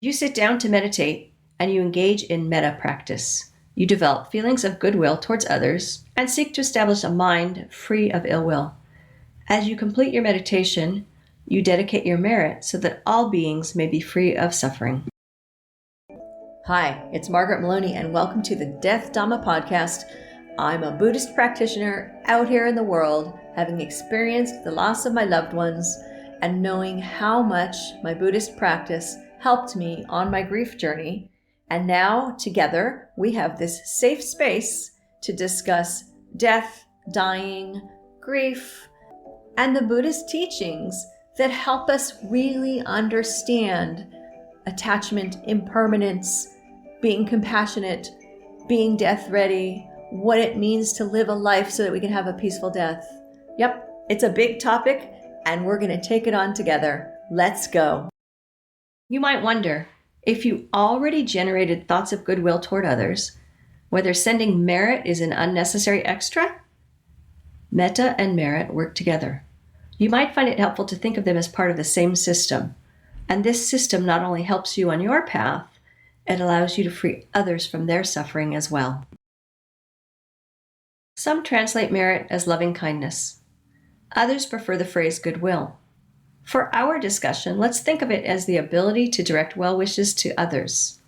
You sit down to meditate and you engage in mettā practice. You develop feelings of goodwill towards others and seek to establish a mind free of ill will. As you complete your meditation, you dedicate your merit so that all beings may be free of suffering. Hi, it's Margaret Maloney, and welcome to the Death Dhamma podcast. I'm a Buddhist practitioner out here in the world, having experienced the loss of my loved ones and knowing how much my Buddhist practice helped me on my grief journey. And now, together, we have this safe space to discuss death, dying, grief, and the Buddhist teachings that help us really understand attachment, impermanence, being compassionate, being death ready, what it means to live a life so that we can have a peaceful death. Yep, it's a big topic, and we're going to take it on together. Let's go. You might wonder, if you already generated thoughts of goodwill toward others, whether sending merit is an unnecessary extra? Mettā and merit work together. You might find it helpful to think of them as part of the same system. And this system not only helps you on your path, it allows you to free others from their suffering as well. Some translate merit as loving kindness. Others prefer the phrase goodwill. For our discussion, let's think of it as the ability to direct well wishes to others,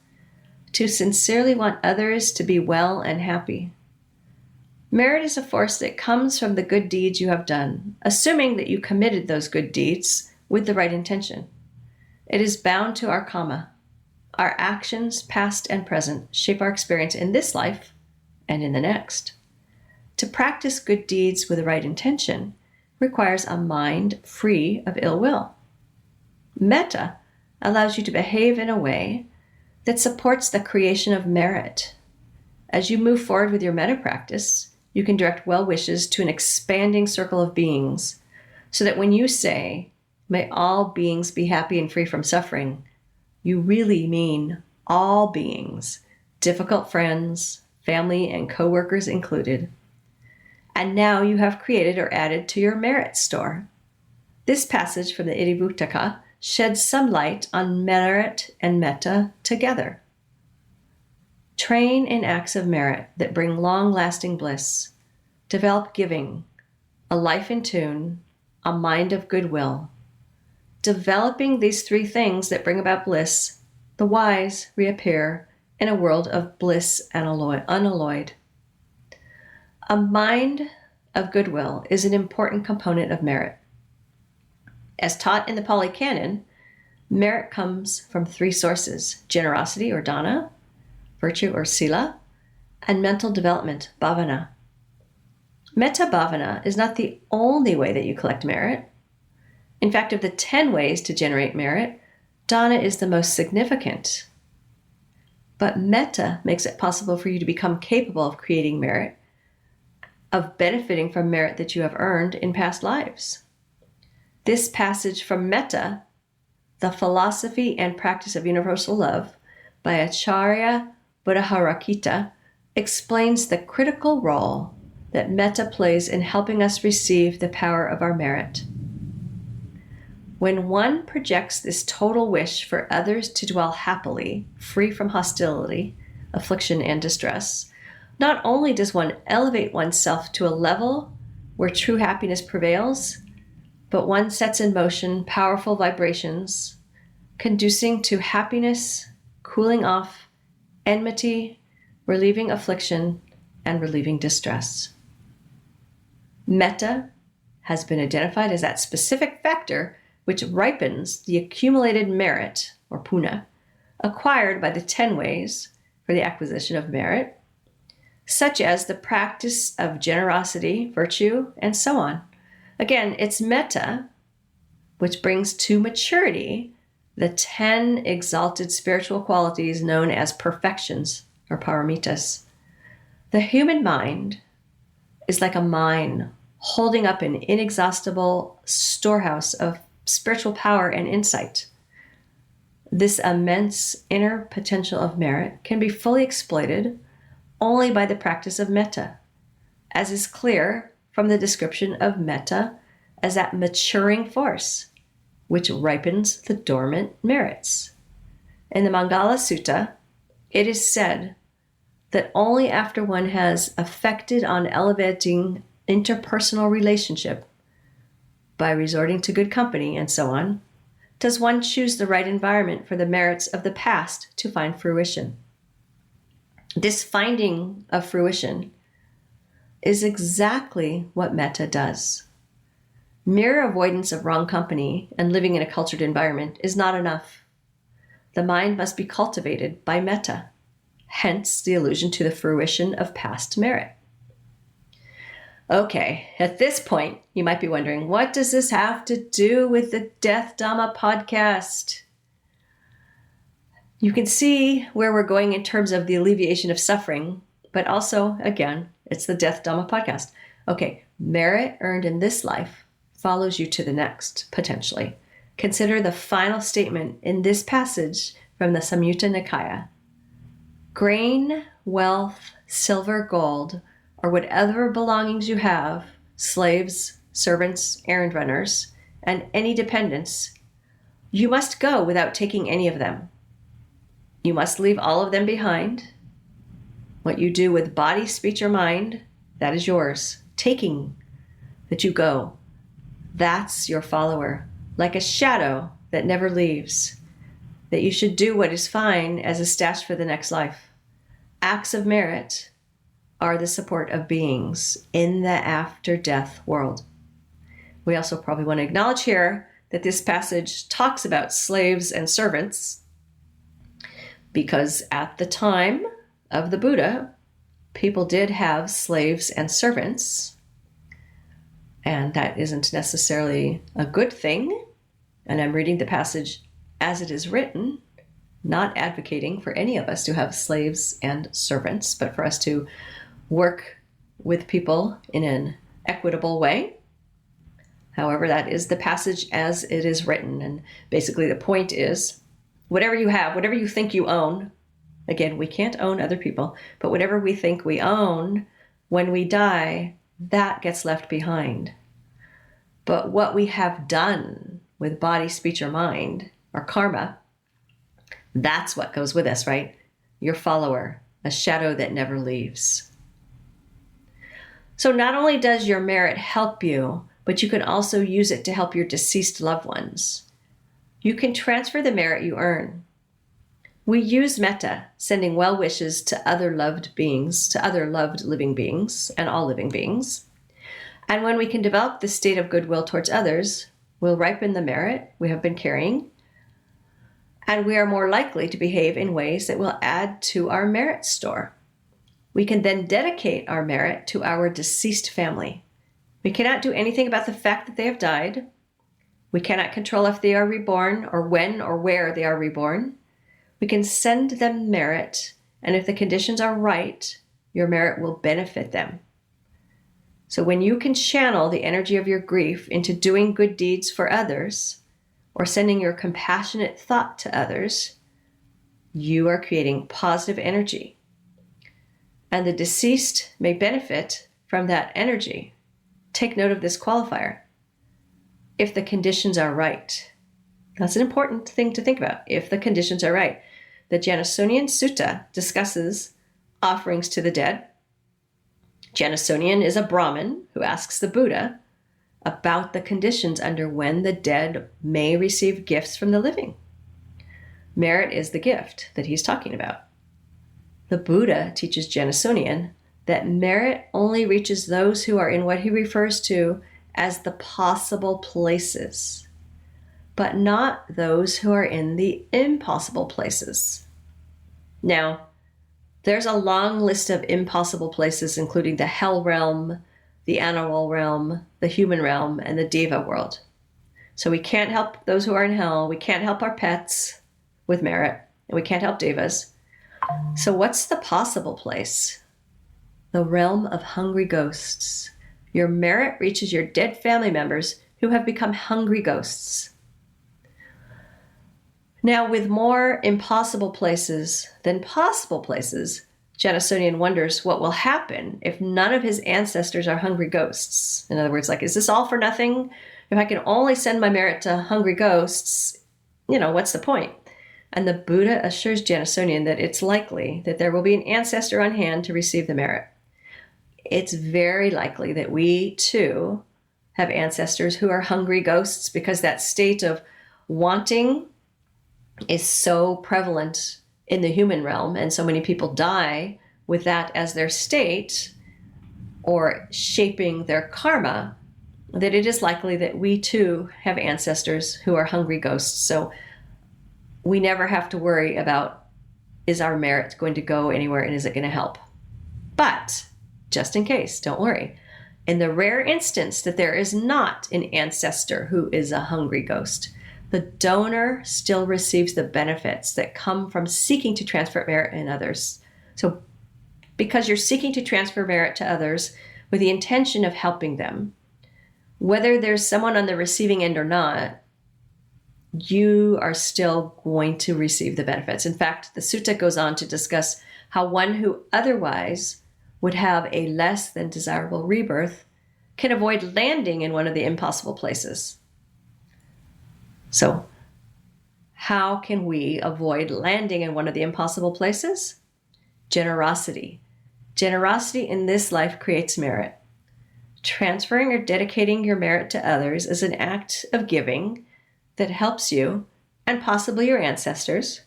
to sincerely want others to be well and happy. Merit is a force that comes from the good deeds you have done, assuming that you committed those good deeds with the right intention. It is bound to our karma. Our actions, past and present, shape our experience in this life and in the next. To practice good deeds with the right intention requires a mind free of ill will. Mettā allows you to behave in a way that supports the creation of merit. As you move forward with your mettā practice, you can direct well wishes to an expanding circle of beings, so that when you say, "May all beings be happy and free from suffering," you really mean all beings, difficult friends, family, and co-workers included. And now you have created or added to your merit store. This passage from the Itivuttaka sheds some light on merit and mettā together. Train in acts of merit that bring long-lasting bliss. Develop giving, a life in tune, a mind of goodwill. Developing these three things that bring about bliss, the wise reappear in a world of bliss unalloyed. A mind of goodwill is an important component of merit. As taught in the Pali Canon, merit comes from three sources: generosity or dana, virtue or sila, and mental development, bhavana. Mettā bhavana is not the only way that you collect merit. In fact, of the 10 ways to generate merit, dana is the most significant. But mettā makes it possible for you to become capable of creating merit, of benefiting from merit that you have earned in past lives. This passage from Mettā, The Philosophy and Practice of Universal Love, by Acharya Buddhaharakkhita, explains the critical role that mettā plays in helping us receive the power of our merit. When one projects this total wish for others to dwell happily, free from hostility, affliction, and distress, not only does one elevate oneself to a level where true happiness prevails, but one sets in motion powerful vibrations, conducing to happiness, cooling off, enmity, relieving affliction, and relieving distress. Mettā has been identified as that specific factor which ripens the accumulated merit, or punna, acquired by the 10 ways for the acquisition of merit, such as the practice of generosity, virtue, and so on. Again, it's mettā which brings to maturity the 10 exalted spiritual qualities known as perfections, or paramitas. The human mind is like a mine holding up an inexhaustible storehouse of spiritual power and insight. This immense inner potential of merit can be fully exploited only by the practice of mettā, as is clear from the description of mettā as that maturing force which ripens the dormant merits. In the Mangala Sutta, it is said that only after one has effected on elevating interpersonal relationship by resorting to good company and so on, does one choose the right environment for the merits of the past to find fruition. This finding of fruition is exactly what mettā does. Mere avoidance of wrong company and living in a cultured environment is not enough. The mind must be cultivated by mettā, hence the allusion to the fruition of past merit. Okay, at this point, you might be wondering, what does this have to do with the Death Dhamma podcast? You can see where we're going in terms of the alleviation of suffering, but also, again, it's the Death Dhamma podcast. Okay, merit earned in this life follows you to the next, potentially. Consider the final statement in this passage from the Samyutta Nikaya. Grain, wealth, silver, gold, or whatever belongings you have, slaves, servants, errand runners, and any dependents, you must go without taking any of them. You must leave all of them behind. What you do with body, speech, or mind, that is yours. Taking that you go, that's your follower, like a shadow that never leaves, that you should do what is fine as a stash for the next life. Acts of merit are the support of beings in the after-death world. We also probably want to acknowledge here that this passage talks about slaves and servants because at the time of the Buddha, people did have slaves and servants, and that isn't necessarily a good thing. And I'm reading the passage as it is written, not advocating for any of us to have slaves and servants, but for us to work with people in an equitable way. However, that is the passage as it is written. And basically the point is, whatever you have, whatever you think you own, again, we can't own other people, but whatever we think we own, when we die, that gets left behind. But what we have done with body, speech, or mind, or karma, that's what goes with us, right? Your follower, a shadow that never leaves. So not only does your merit help you, but you can also use it to help your deceased loved ones. You can transfer the merit you earn. We use mettā, sending well wishes to other loved beings, to other loved living beings, and all living beings. And when we can develop this state of goodwill towards others, we'll ripen the merit we have been carrying, and we are more likely to behave in ways that will add to our merit store. We can then dedicate our merit to our deceased family. We cannot do anything about the fact that they have died. We cannot control if they are reborn or when or where they are reborn. We can send them merit, and if the conditions are right, your merit will benefit them. So when you can channel the energy of your grief into doing good deeds for others, or sending your compassionate thought to others, you are creating positive energy. And the deceased may benefit from that energy. Take note of this qualifier. If the conditions are right. That's an important thing to think about, if the conditions are right. The Janasonian Sutta discusses offerings to the dead. Janasonian is a Brahmin who asks the Buddha about the conditions under when the dead may receive gifts from the living. Merit is the gift that he's talking about. The Buddha teaches Janasonian that merit only reaches those who are in what he refers to as the possible places, but not those who are in the impossible places. Now, there's a long list of impossible places, including the hell realm, the animal realm, the human realm, and the deva world. So we can't help those who are in hell. We can't help our pets with merit, and we can't help devas. So what's the possible place? The realm of hungry ghosts. Your merit reaches your dead family members who have become hungry ghosts. Now, with more impossible places than possible places, Janasonian wonders what will happen if none of his ancestors are hungry ghosts. In other words, like, is this all for nothing? If I can only send my merit to hungry ghosts, what's the point? And the Buddha assures Jennysonian that it's likely that there will be an ancestor on hand to receive the merit. It's very likely that we, too, have ancestors who are hungry ghosts, because that state of wanting is so prevalent in the human realm, and so many people die with that as their state or shaping their karma, that it is likely that we, too, have ancestors who are hungry ghosts. So we never have to worry about, is our merit going to go anywhere and is it going to help? But just in case, don't worry. In the rare instance that there is not an ancestor who is a hungry ghost, the donor still receives the benefits that come from seeking to transfer merit in others. So because you're seeking to transfer merit to others with the intention of helping them, whether there's someone on the receiving end or not, you are still going to receive the benefits. In fact, the sutta goes on to discuss how one who otherwise would have a less than desirable rebirth can avoid landing in one of the impossible places. So, how can we avoid landing in one of the impossible places? Generosity. Generosity in this life creates merit. Transferring or dedicating your merit to others is an act of giving that helps you and possibly your ancestors.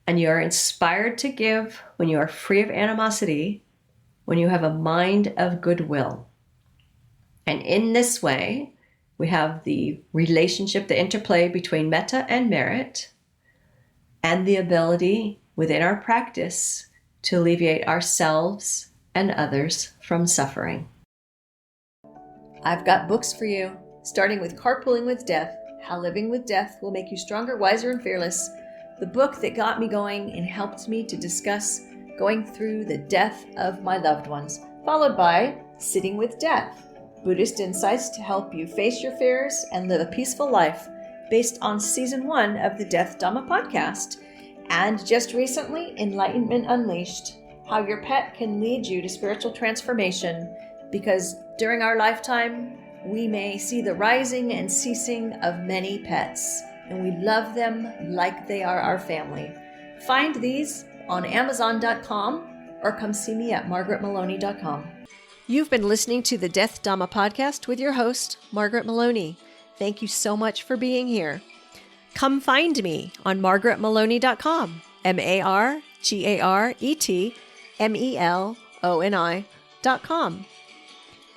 And you are inspired to give when you are free of animosity, when you have a mind of goodwill. And in this way, we have the relationship, the interplay between mettā and merit, and the ability within our practice to alleviate ourselves and others from suffering. I've got books for you, starting with Carpooling with Death, How Living with Death Will Make You Stronger, Wiser, and Fearless, the book that got me going and helped me to discuss going through the death of my loved ones, followed by Sitting with Death, Buddhist insights to help you face your fears and live a peaceful life, based on Season 1 of the Death Dhamma podcast, and just recently, Enlightenment Unleashed, how your pet can lead you to spiritual transformation, because during our lifetime, we may see the rising and ceasing of many pets, and we love them like they are our family. Find these on Amazon.com or come see me at MargaretMaloney.com. You've been listening to the Death Dhamma podcast with your host, Margaret Maloney. Thank you so much for being here. Come find me on MargaretMaloney.com, MargaretMeloni.com.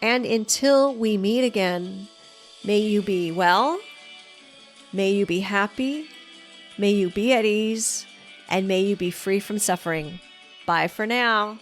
And until we meet again, may you be well, may you be happy, may you be at ease, and may you be free from suffering. Bye for now.